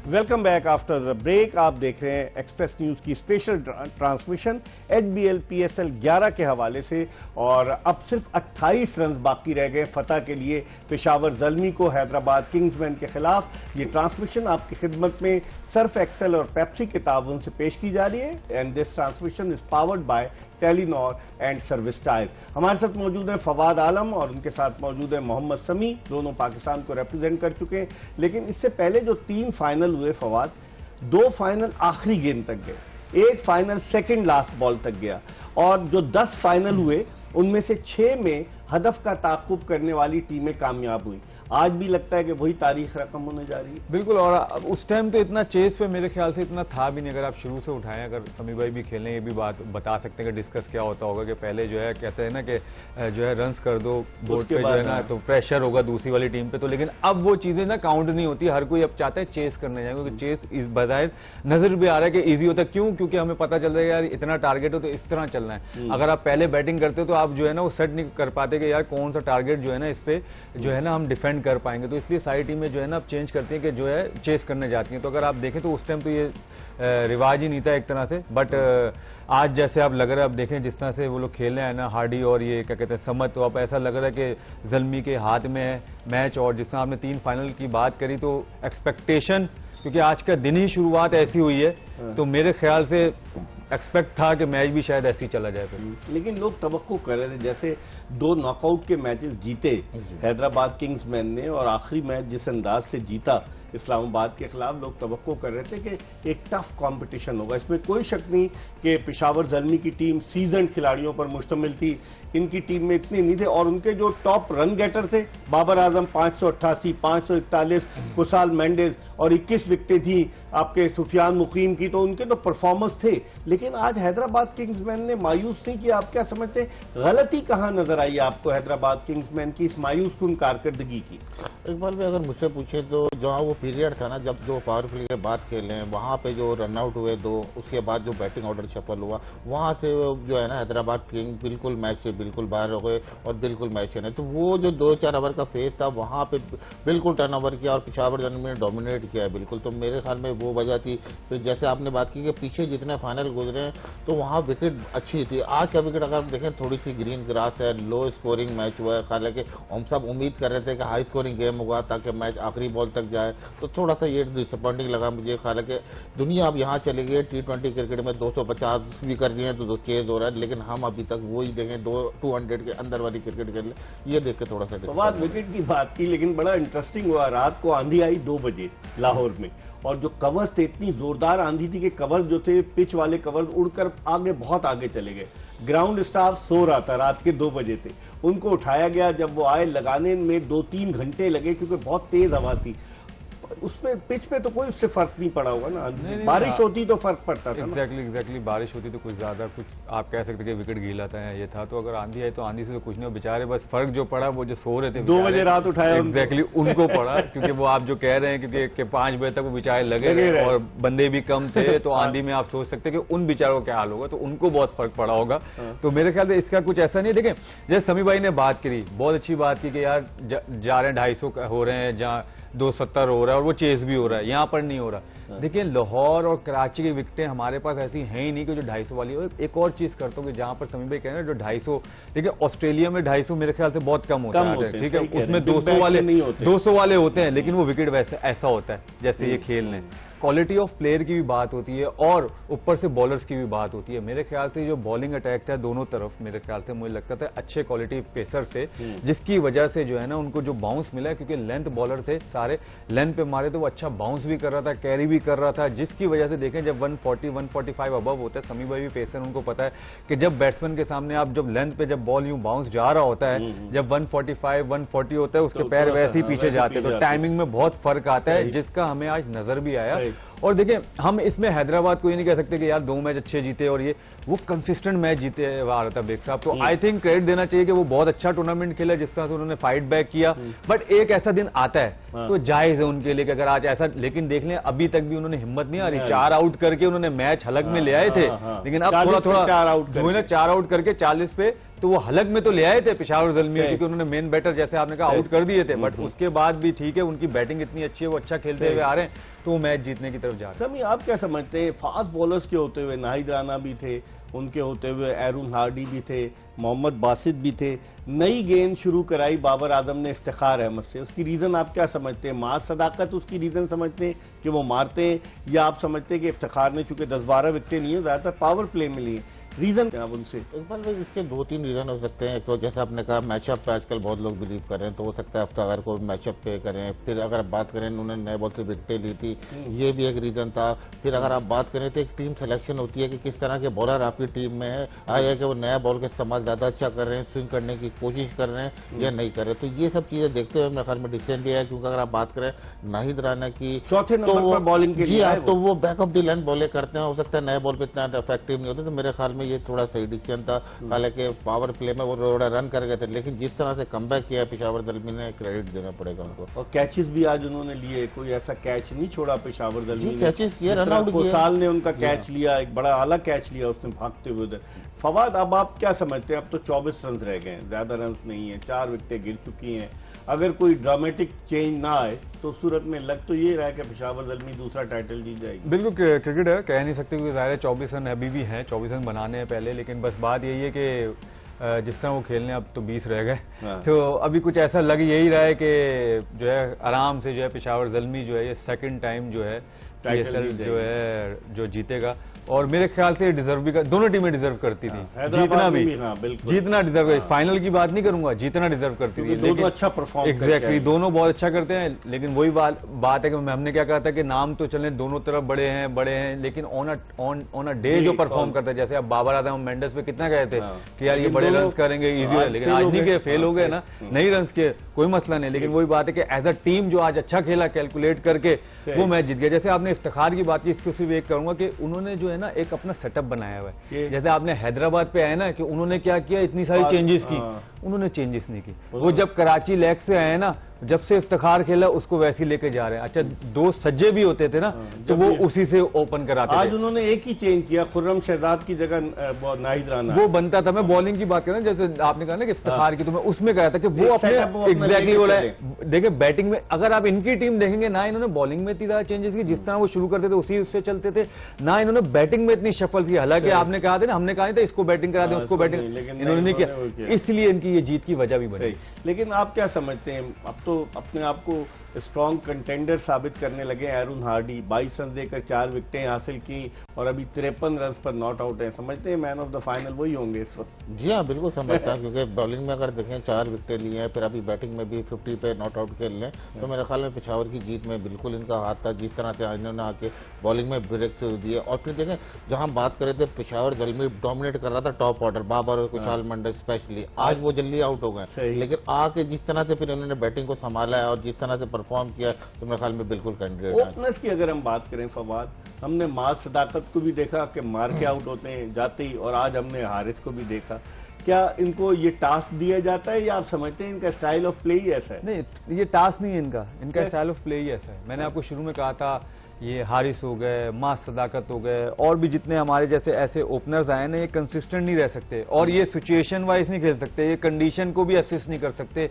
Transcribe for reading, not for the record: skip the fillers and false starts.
Welcome back after the break. आप देख रहे हैं एक्सप्रेस न्यूज की स्पेशल ट्रांसमिशन HBL PSL 11 के हवाले से। और अब सिर्फ 28 रन बाकी रह गए फतह के लिए पेशावर ज़ल्मी को हैदराबाद किंग्समैन के खिलाफ। ये ट्रांसमिशन आपकी खिदमत में सर्फ एक्सेल और पेप्सी के ताउन से पेश की जा रही है and this transmission is powered by Telenor and service tile. हमारे साथ मौजूद हैं फवाद आलम और उनके साथ मौजूद है मोहम्मद समी, दोनों पाकिस्तान को रिप्रेजेंट कर चुके हैं। लेकिन इससे पहले जो 3 फाइनल हुए फवाद, 2 फाइनल आखिरी गेंद तक गए, 1 फाइनल सेकंड लास्ट बॉल तक गया और जो 10 फाइनल हुए उनमें से 6 में हदफ का ताकुब करने वाली टीमें कामयाब हुई। आज भी लगता है कि वही तारीख रकम होने जा रही है। बिल्कुल, और उस टाइम तो इतना चेस पे मेरे ख्याल से इतना था भी नहीं। अगर आप शुरू से उठाएं, अगर समी भाई भी खेलें, ये भी बात बता सकते हैं कि डिस्कस क्या होता होगा कि पहले जो है कहते हैं ना कि जो है रन्स कर दो बोर्ड पे, जो है ना तो प्रेशर होगा दूसरी वाली टीम पे। तो लेकिन अब वो चीजें ना काउंट नहीं होती। हर कोई अब चाहता है चेस करने जाए, क्योंकि चेस इस बजाय नजर भी आ रहा है कि ईजी होता है। क्यों? क्योंकि हमें पता चल रहा है यार इतना टारगेट हो तो इस तरह चलना है। अगर आप पहले बैटिंग करते हो तो आप जो है ना वो सेट नहीं कर पाते कि यार कौन सा टारगेट जो है ना इस पे जो है ना हम डिफेंड कर पाएंगे। तो इसलिए सारी टीमें जो है ना अब चेंज करती हैं कि जो है चेस करने जाती हैं। तो अगर आप देखें तो उस टाइम तो ये रिवाज ही नहीं था एक तरह से। बट आज जैसे आप लग रहा है, अब देखें जिस तरह से वो लोग खेल रहे हैं ना, हार्डी और ये क्या कहते हैं समत, तो अब ऐसा लग रहा है कि ज़ल्मी के हाथ में है मैच। और जिस तरह आपने 3 फाइनल की बात करी तो एक्सपेक्टेशन, क्योंकि आज का दिन ही शुरुआत ऐसी हुई है तो मेरे ख्याल से एक्सपेक्ट था कि मैच भी शायद ऐसे ही चला जाए फिर। लेकिन लोग तवक्को कर रहे थे, जैसे 2 नॉकआउट के मैचेस जीते हैदराबाद किंग्समैन ने और आखिरी मैच जिस अंदाज से जीता इस्लामाबाद के खिलाफ, लोग तवक्को कर रहे थे कि एक टफ कंपटीशन होगा। इसमें कोई शक नहीं कि पेशावर ज़ल्मी की टीम सीजन खिलाड़ियों पर मुश्तमिल थी, इनकी टीम में इतने नहीं थे। और उनके जो टॉप रन गेटर थे, बाबर आजम 588, 541, कुसाल मेंडेज और 21 विकेटें थी आपके सुफियान मुकीम की, तो उनके तो परफॉर्मेंस थे। लेकिन आज हैदराबाद किंग्समैन ने मायूस नहीं किया। आप क्या समझते हैं, गलती कहां नजर आई आपको हैदराबाद किंग्समैन की इस मायूस कुन कारकर्दगी की? इकबाल भाई, अगर मुझसे पूछे तो जहाँ वो पीरियड था ना जब 2 पावर प्ले के बाद खेले, वहां पे जो रनआउट हुए 2, उसके बाद जो बैटिंग ऑर्डर शफल हुआ, वहां से जो है ना हैदराबाद किंग बिल्कुल मैच से बिल्कुल बाहर हो गए और बिल्कुल मैच से नहीं। तो वो जो 2-4 ओवर का फेज था वहां पे बिल्कुल टर्नओवर किया और पेशावर ज़ल्मी ने डोमिनेट किया बिल्कुल। तो मेरे ख्याल में वो वजह थी। फिर जैसे आपने बात की कि पीछे जितने फाइनल गुजरे तो वहां विकेट अच्छी थी। आज का विकेट अगर देखें थोड़ी सी ग्रीन ग्रास है, लो स्कोरिंग मैच हुआ है। हालांकि हम सब उम्मीद कर रहे थे कि हाई स्कोरिंग गेम होगा ताकि मैच आखिरी बॉल तक जाए, तो थोड़ा सा ये डिसअपॉइंटिंग लगा मुझे। हालांकि दुनिया अब यहाँ चली गई, T20 क्रिकेट में 250 भी कर दिए हैं तो चेज हो रहा है, लेकिन हम अभी तक वो ही देखें 200 के अंदर वाली क्रिकेट खेल रहे, ये देख के थोड़ा सा बात विकेट की बात की। लेकिन बड़ा इंटरेस्टिंग हुआ, रात को आंधी आई 2 बजे लाहौर में और जो कवर्स थे, इतनी जोरदार आंधी थी कि कवर्स जो थे पिच वाले कवर्स उड़कर आगे बहुत आगे चले गए। ग्राउंड स्टाफ सो रहा था, रात के 2 बजे थे, उनको उठाया गया। जब वो आए लगाने में 2-3 घंटे लगे क्योंकि बहुत तेज हवा थी। उसमें पिच पे तो कोई उससे फर्क नहीं पड़ा होगा ना, बारिश होती तो फर्क पड़ता था। एग्जैक्टली बारिश होती तो कुछ ज्यादा कुछ आप कह सकते कि विकेट गीला था ये था। तो अगर आंधी आई तो आंधी से तो कुछ नहीं, बेचारे बस फर्क जो पड़ा वो जो सो रहे थे 2 बजे रात उठाया एग्जैक्टली उनको पड़ा। क्योंकि वो आप जो कह रहे हैं क्योंकि 5 बजे तक वो बेचारे लगे रहे और बंदे भी कम थे, तो आंधी में आप सोच सकते कि उन बेचारों का क्या हाल होगा। तो उनको बहुत फर्क पड़ा होगा। तो मेरे ख्याल से इसका कुछ ऐसा नहीं। देखें जैसे समी भाई ने बात करी, बहुत अच्छी बात की कि यार जा रहे हैं 250 हो रहे हैं, जहाँ 270 हो रहा है और वो चेस भी हो रहा है, यहाँ पर नहीं हो रहा। देखिए लाहौर और कराची की विकेटें हमारे पास ऐसी हैं ही नहीं कि जो 250 वाली हो। एक और चीज करता हूँ कि जहां पर समी भाई कह रहे हैं जो 250, देखिए ऑस्ट्रेलिया में 250 मेरे ख्याल से बहुत कम होता है, ठीक है, उसमें 200 वाले नहीं होते, 200 वाले होते हैं, लेकिन वो विकेट वैसे ऐसा होता है जैसे ये खेल रहे हैं। क्वालिटी ऑफ प्लेयर की भी बात होती है और ऊपर से बॉलर्स की भी बात होती है। मेरे ख्याल से जो बॉलिंग अटैक था दोनों तरफ, मेरे ख्याल से मुझे लगता था अच्छे क्वालिटी पेसर से, जिसकी वजह से जो है ना उनको जो बाउंस मिला है, क्योंकि लेंथ बॉलर थे सारे, लेंथ पे मारे तो वो अच्छा बाउंस भी कर रहा था, कैरी भी कर रहा था, जिसकी वजह से देखें जब 140-145 अबव होता है, समी भाई भी पेसर, उनको पता है कि जब बैट्समैन के सामने आप जब लेंथ पे जब बॉल यूं बाउंस जा रहा होता है, जब 145-140 होता है उसके पैर वैसे ही पीछे जाते हैं, तो टाइमिंग में बहुत फर्क आता है, जिसका हमें आज नजर भी आया। और देखिए हम इसमें हैदराबाद को ये नहीं कह सकते कि यार 2 मैच अच्छे जीते और ये वो कंसिस्टेंट मैच जीते आ रहा था बेग साहब। तो आई थिंक क्रेडिट देना चाहिए कि वो बहुत अच्छा टूर्नामेंट खेला, जिस तरह से उन्होंने फाइट बैक किया। बट एक ऐसा दिन आता है तो जायज है उनके लिए कि अगर आज ऐसा, लेकिन देख लें अभी तक भी उन्होंने हिम्मत नहीं आ रही। 4 आउट करके उन्होंने मैच हलक में ले आए थे, लेकिन अब थोड़ा 4 आउट करके 40 पे तो वो हलक में तो ले आए थे पेशावर ज़ल्मी, क्योंकि उन्होंने मेन बैटर जैसे आपने कहा आउट कर दिए थे, बट उसके बाद भी ठीक है, उनकी बैटिंग इतनी अच्छी है, वो अच्छा खेलते हुए आ रहे हैं, तो वो मैच जीतने की तरफ जा रहे हैं। समी, आप क्या समझते हैं, फास्ट बॉलर्स के होते हुए नाहिद राना भी थे, उनके होते हुए एरून हार्डी भी थे, मोहम्मद बासित भी थे, नई गेंद शुरू कराई बाबर आजम ने इफ्तिखार अहमद से, उसकी रीजन आप क्या समझते हैं? मार सदाकत उसकी रीजन समझते हैं कि वो मारते हैं, या आप समझते हैं कि इफ्तिखार ने चूंकि 10-12 विकेटें लिए, ज्यादातर पावर प्ले में लिए, रीजन क्या उनसे? इकबाल भाई, इसके 2-3 रीजन हो सकते हैं। एक तो जैसे आपने कहा मैचअप पे आजकल बहुत लोग बिलीव कर रहे हैं, तो हो सकता है अफ्तार को मैचअप पे करें। फिर अगर आप बात करें उन्होंने नए बॉल से विकेटें ली थी, ये भी एक रीजन था। फिर अगर आप बात करें तो एक टीम सिलेक्शन होती है कि किस तरह के बॉलर आपकी टीम में है, आया कि वो नया बॉल का इस्तेमाल ज्यादा अच्छा कर रहे हैं, स्विंग करने की कोशिश कर रहे हैं या नहीं कर रहे। तो ये सब चीजें देखते हुए मेरे ख्याल में डिसीजन लिया है। क्योंकि अगर आप बात करें नाहिद राना की, चौथे नंबर पर बॉलिंग के लिए तो वो बैक ऑफ द लाइन बॉलें करते हैं, हो सकता है नए बॉल पे इतना इफेक्टिव नहीं होते। तो मेरे ख्याल में ये थोड़ा सही डिसीजन था। हालांकि पावर प्ले में वो थोड़ा रन कर गए थे, लेकिन जिस तरह से कमबैक किया पेशावर ज़ल्मी ने, क्रेडिट देना पड़ेगा उनको। और कैचेस भी आज उन्होंने लिए, कोई ऐसा कैच नहीं छोड़ा पेशावर ज़ल्मी ने। कैचेस किए, रन आउट किए। साल ने उनका कैच लिया, एक बड़ा आला कैच लिया उसने भागते हुए उधर। फवाद, अब आप क्या समझते हैं? अब तो 24 रन रह गए हैं, ज्यादा रन नहीं है, 4 विकेटें गिर चुकी हैं। अगर कोई ड्रामेटिक चेंज ना आए तो सूरत में लग तो ये रहा है कि पेशावर ज़ल्मी दूसरा टाइटल जीत जाएगी। बिल्कुल क्रिकेट है, कह नहीं सकते, क्योंकि ज़ाहिर है 24 रन अभी भी हैं, 24 रन बनाने हैं पहले, लेकिन बस बात यही है कि जिस तरह वो खेलने अब तो 20 रह गए। हाँ। तो अभी कुछ ऐसा लग यही रहा है कि जो है आराम से जो है पेशावर ज़ल्मी जो है ये सेकंड टाइम जो है टाइटल जो है जो जीतेगा। और मेरे ख्याल से डिजर्व भी दोनों टीमें डिजर्व करती थी, जीतना भी, जीतना डिजर्व, फाइनल की बात नहीं करूंगा, जीतना डिजर्व करती थी, दोनों अच्छा परफॉर्म एग्जैक्टली, दोनों बहुत अच्छा करते हैं। लेकिन वही बात है कि हमने क्या कहा था कि नाम तो चले दोनों तरफ बड़े हैं, लेकिन ऑन अ डे जो परफॉर्म करता है, जैसे अब बाबर आजम मेंडिस पे कितना गए थे कि यार ये बड़े रन करेंगे, इजी है, लेकिन आज नहीं के फेल हो गए ना, नहीं रन किए, कोई मसला नहीं, लेकिन वही बात है कि एज अ टीम जो आज अच्छा खेला, कैलकुलेट करके वो मैच जीत गया। जैसे आपने इफ्तिखार की बात की, इसको सिर्फ एक करूंगा कि उन्होंने जो है ना एक अपना सेटअप बनाया हुआ है। जैसे आपने हैदराबाद पे आए ना कि उन्होंने क्या किया, इतनी सारी चेंजेस की, उन्होंने चेंजेस नहीं की। वो जब कराची लेग से आए ना, जब से इफ्तिखार खेला उसको वैसे ही लेके जा रहे हैं। अच्छा, 2 सज्जे भी होते थे ना, तो वो उसी से ओपन कराते थे। आज उन्होंने एक ही चेंज किया, खुर्रम शहजाद की जगह नाहिद राना वो बनता था। मैं बॉलिंग की बात कर रहा हूं, जैसे आपने कहा ना कि इफ्तिखार की, तो मैं उसमें कहा था कि वो अपने एग्जैक्टली बोला है। देखिए बैटिंग में अगर आप इनकी टीम देखेंगे ना, इन्होंने बॉलिंग में इतनी ज्यादा चेंजेस की, जिस तरह वो शुरू करते थे उसी उससे चलते थे ना, इन्होंने बैटिंग में इतनी शफल की। हालांकि आपने कहा था ना, हमने कहा था इसको बैटिंग करा दें, उसको बैटिंग, इन्होंने नहीं किया, इसलिए इनकी ये जीत की वजह भी बनी। लेकिन आप क्या समझते हैं, अब तो अपने आप को स्ट्रॉन्ग कंटेंडर साबित करने लगे एरून हार्डी, 22 रन देकर 4 विकेटें हासिल की और अभी 53 रन पर नॉट आउट है। समझते हैं मैन ऑफ द फाइनल वही होंगे इस वक्त? जी हाँ, बिल्कुल समझता हूँ, क्योंकि बॉलिंग में अगर देखें 4 विकेटें लिए हैं, फिर अभी बैटिंग में भी 50 पे नॉट आउट खेल लें, तो मेरे ख्याल में पेशावर की जीत में बिल्कुल इनका हाथ था। जिस तरह से इन्होंने आके बॉलिंग में ब्रेक दिए, और फिर देखें जहां बात कर रहे थे पेशावर ज़ल्मी डोमिनेट कर रहा था टॉप ऑर्डर, बाबर और कुशाल मंडल स्पेशली, आज वो जल्दी आउट हो गए, लेकिन आके जिस तरह से फिर उन्होंने बैटिंग को संभाला है और जिस तरह से परफॉर्म किया, तो मेरे ख्याल में बिल्कुल कैंडिडेट है। ओपनर्स की अगर हम बात करें फवाद, हमने मार सदाकत को भी देखा कि मार के आउट होते हैं जाते ही, और आज हमने हारिस को भी देखा। क्या इनको ये टास्क दिया जाता है, या आप समझते हैं इनका स्टाइल ऑफ प्ले ही ऐसा है? नहीं, ये टास्क नहीं है इनका स्टाइल ऑफ प्ले ही ऐसा है। मैंने आपको शुरू में कहा था, ये हारिस हो गए, मास सदाकत हो गए, और भी जितने हमारे जैसे ऐसे ओपनर्स आए ना, ये कंसिस्टेंट नहीं रह सकते, और ये सिचुएशन वाइज नहीं खेल सकते, ये कंडीशन को भी असिस्ट नहीं कर सकते।